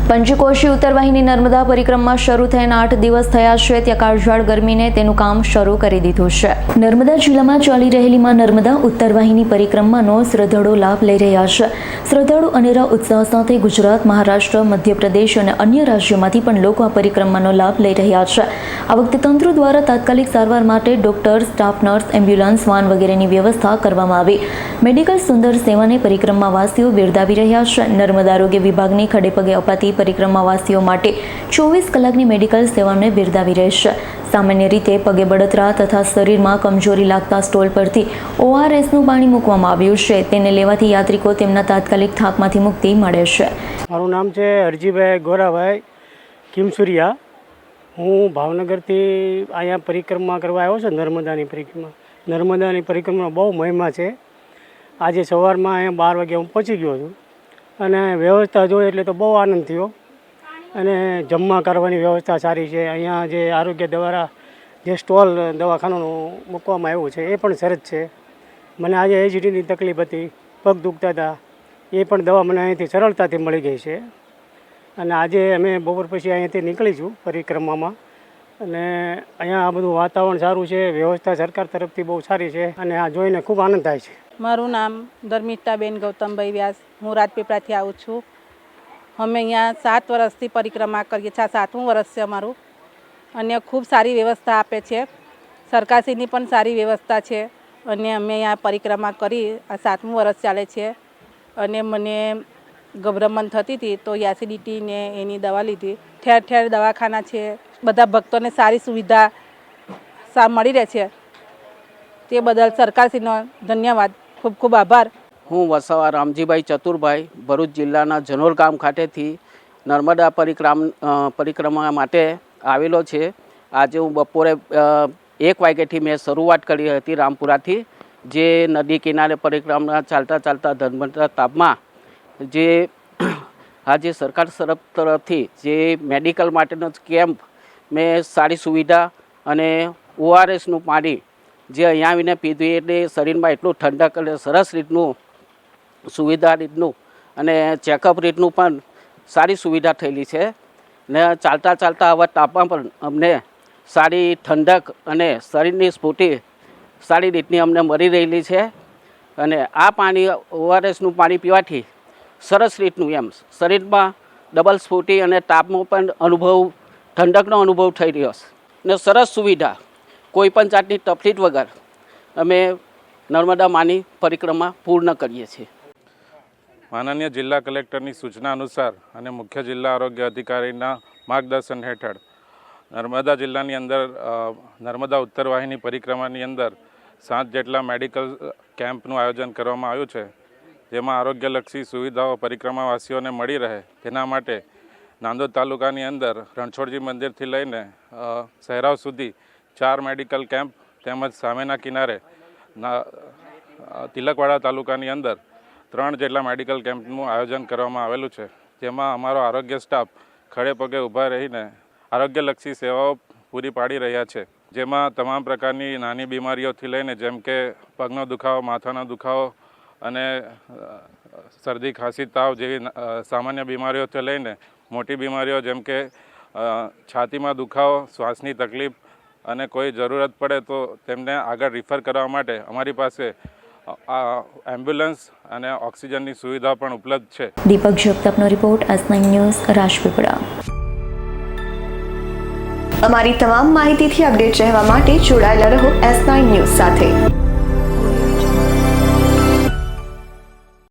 પંચકોશી ઉત્તરવાહિની નર્મદા પરિક્રમા શરૂ થઈને 8 દિવસ થયા છે, ત્યાં કાળઝાળ ગરમીને તેનું કામ શરૂ કરી દીધું છે। નર્મદા જિલ્લામાં ચાલી રહેલી માં નર્મદા ઉત્તરવાહિની પરિક્રમાનો શ્રદ્ધાળુઓ લાભ લઈ રહ્યા છે। શ્રદ્ધાળુ અનેરા ઉત્સાહ સાથે ગુજરાત, મહારાષ્ટ્ર, મધ્યપ્રદેશ અને અન્ય રાજ્યોમાંથી પણ લોકો આ પરિક્રમાનો લાભ લઈ રહ્યા છે। આ વખતે તંત્ર દ્વારા તાત્કાલિક સારવાર માટે doctor, staff nurse, ambulance van વગેરેની વ્યવસ્થા કરવામાં આવી। મેડિકલ સુંદર સેવાને પરિક્રમાવાસીઓ બિરદાવી રહ્યા છે। નર્મદા આરોગ્ય વિભાગની ખડેપગે અપાતી પરિક્રમાવાસીઓ માટે 24 કલાકની મેડિકલ સેવાને બિરદાવી રહેશે। સામાન્ય રીતે પગે બળતરા તથા શરીરમાં કમજોરી લાગતા સ્ટોલ પરથી ORSનું પાણી મૂકવામાં આવ્યું છે, તેને લેવાથી યાત્રિકો તેમના તાત્કાલિક થાકમાંથી મુક્તિ મળે છે। મારું નામ છે હરજીભાઈ ગોરાભાઈ કિમસુરિયા। હું ભાવનગરથી અહીંયા પરિક્રમા કરવા આવ્યો છું। નર્મદાની પરિક્રમા બહુ મહિમા છે। આજે સવારમાં અહીંયા 12 વાગે હું પહોંચી ગયો છું અને વ્યવસ્થા જોઈ એટલે તો બહુ આનંદ થયો। અને જમવા કરવાની વ્યવસ્થા સારી છે। અહીંયા જે આરોગ્ય દ્વારા જે સ્ટોલ દવાખાનાનું મૂકવામાં આવ્યું છે એ પણ સરસ છે। મને આજે એસિડિટીની તકલીફ હતી, પગ દુખતા હતા, એ પણ દવા મને અહીંથી સરળતાથી મળી ગઈ છે। અને આજે અમે બપોર પછી અહીંયાથી નીકળીશું પરિક્રમામાં। અને અહીંયા આ બધું વાતાવરણ સારું છે, વ્યવસ્થા સરકાર તરફથી બહુ સારી છે અને આ જોઈને ખૂબ આનંદ થાય છે। મારું નામ ધર્મિષ્ઠાબેન ગૌતમભાઈ વ્યાસ, હું રાજપીપળાથી આવું છું। અમે અહીંયા 7 વર્ષથી પરિક્રમા કરીએ છીએ, 7મું વર્ષ છે અમારું। અને ખૂબ સારી વ્યવસ્થા આપે છે, સરકારશ્રીની પણ સારી વ્યવસ્થા છે। અને અમે અહીંયા પરિક્રમા કરી આ 7મું વર્ષ ચાલે છે। અને મને ગભરામણ થતી હતી તો એસિડિટીને એની દવા લીધી। ઠેર ઠેર દવાખાના છે, બધા ભક્તોને સારી સુવિધા મળી રહે છે, તે બદલ સરકારશ્રીનો ધન્યવાદ, ખૂબ ખૂબ આભાર। હું વસાવા રામજીભાઈ ચતુરભાઈ ભરૂચ જિલ્લાના જનોર ગામ ખાતેથી નર્મદા પરિક્રમા માટે આવેલો છે। આજે હું બપોરે 1 વાગ્યાથી મેં શરૂઆત કરી હતી રામપુરાથી, જે નદી કિનારે પરિક્રમા ચાલતા ચાલતા ધર્મતા તાપમાં જે આજે સરકાર તરફથી જે મેડિકલ માટેનો કેમ્પ, મેં સારી સુવિધા અને ORSનું પાણી જે અહીંયા આવીને પીધું એટલે શરીરમાં એટલું ઠંડક અને સરસ રીતનું સુવિધા રીતનું અને ચેકઅપ રીતનું પણ સારી સુવિધા થયેલી છે। ને ચાલતા ચાલતા આવા તાપમાં પણ અમને સારી ઠંડક અને શરીરની સ્ફૂર્તિ સારી રીતની અમને મળી રહેલી છે। અને આ પાણી ORSનું પાણી પીવાથી સરસ રીતનું એમ શરીરમાં ડબલ સ્ફૂર્તિ અને તાપમાં પણ ઠંડકનો અનુભવ થઈ રહ્યો છે ને સરસ સુવિધા, કોઈ પણ જાતની તકલીફ વગર અમે નર્મદા માની પરિક્રમા પૂર્ણ કરીએ છીએ। માનનીય જિલ્લા કલેક્ટરની સૂચના અનુસાર અને મુખ્ય જિલ્લા આરોગ્ય અધિકારીના માર્ગદર્શન હેઠળ નર્મદા જિલ્લાની અંદર નર્મદા ઉત્તરવાહિની પરિક્રમાની અંદર 7 જેટલા મેડિકલ કેમ્પનું આયોજન કરવામાં આવ્યું છે, જેમાં આરોગ્યલક્ષી સુવિધાઓ પરિક્રમાવાસીઓને મળી રહે તેના માટે નાંદોદ તાલુકાની અંદર રણછોડજી મંદિરથી લઈને સહેરાવ સુધી 4 મેડિકલ કેમ્પ તેમજ સામેના કિનારે તિલકવાડા તાલુકાની અંદર 3 જેટલા મેડિકલ કેમ્પનું આયોજન કરવામાં આવેલું છે, જેમાં અમારો આરોગ્ય સ્ટાફ ખડે પગે ઊભા રહીને આરોગ્યલક્ષી સેવાઓ પૂરી પાડી રહ્યા છે। જેમાં તમામ પ્રકારની નાની બીમારીઓથી લઈને જેમ કે પગનો દુખાવો, માથાનો દુખાવો અને શરદી, ખાંસી, તાવ જેવી સામાન્ય બીમારીઓથી લઈને મોટી બીમારીઓ જેમ કે છાતીમાં દુખાવો, શ્વાસની તકલીફ અને કોઈ જરૂરત પડે તો તેમને આગળ રિફર કરવા માટે અમારી પાસે એમ્બ્યુલન્સ અને ઓક્સિજનની સુવિધા પણ ઉપલબ્ધ છે। દીપક જગતાપનો રિપોર્ટ, S9 ન્યૂઝ, રાજપીપળા। અમારી તમામ માહિતીથી અપડેટ રહેવા માટે જોડાયેલા રહો S9 ન્યૂઝ સાથે।